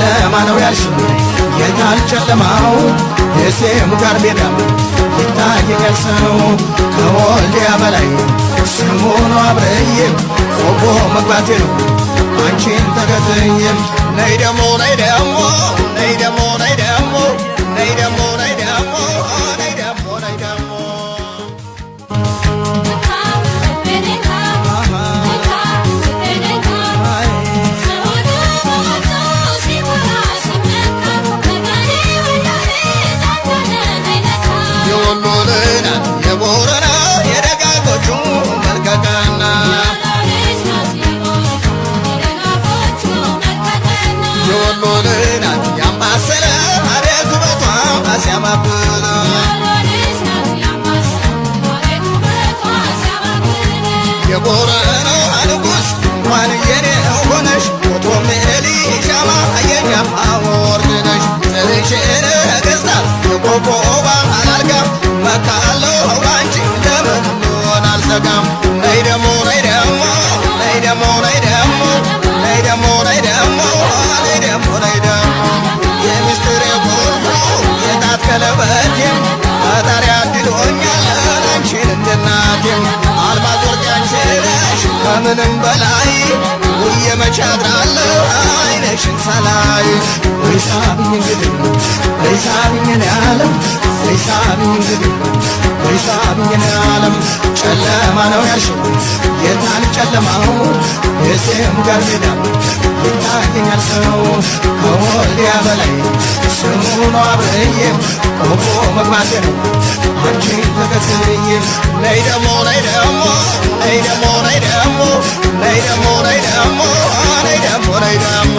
ጨለማ ነው ያልሽው የታል ጨለማው የሴሙ ጋር ሜዳው ይታየኛል ሰው ከወልዲያ በላይ ስሙ ነው አብረዬም ቆቦ መግባቴ ነው አንቺን ተከትዬም ነይ ደሞ ነይ ደሞ ነይ ደሞ ነይ ደሞ ነይ ደሞ ነይ ደሞ ነይ ደሞ ነይ ደሞ የቦረና የደጋጎቹ መልከቀና የወሎ ልናት ያምባሰለ አቤት ውበቷ ሲያማብለ የቦረና ንጉሥ እንኳን የኔ ሆነሽ ፎቶም ኤሊ ሻማ የኛማ ወርድ ነሽ ጥርሽን ገዝታት የቆቦባ አላልጋም መካለው ባንቺ ለምን ሆን አልሰጋም ነይ ደሞ ነይ ደሞ ነይ ደሞ ነይ ደሞ ነይ ደሞ ነይ ደሞ ነይ ደሞ ነይ ደሞ የሚስጥር የቁልፉ የጣት ቀለበቴም ፈጣሪ አድሎኛል አንቺን እንደናቴም አልማዝ ወርቅ አንቺ ነሽ ከምንም በላይ ውዬ መቼ አድራለሁ አይንሽን ሳላይ ወይ ሳብኝ እንግዲህ ወይ ሳብኝ እኔ ዓለም ወይ ሳብኝ እንግዲህ ወይ ሳብኝ እኔ ዓለም ጨለማ ነው ያልሽው የታል ጨለማው የሴሙ ጋር ሜዳ ይታየኛል ሰው ከወልዲያ በላይ ስሙ ነው አብረዬም ቆቦ መግባቴ ነው አንቺን ተከትዬም ነይ ደሞ ነይ ደሞ ነይ ደሞ ነይ ደሞ ነይ ደሞ ነይ ደሞ ነይ ደሞ ነይ ደሞ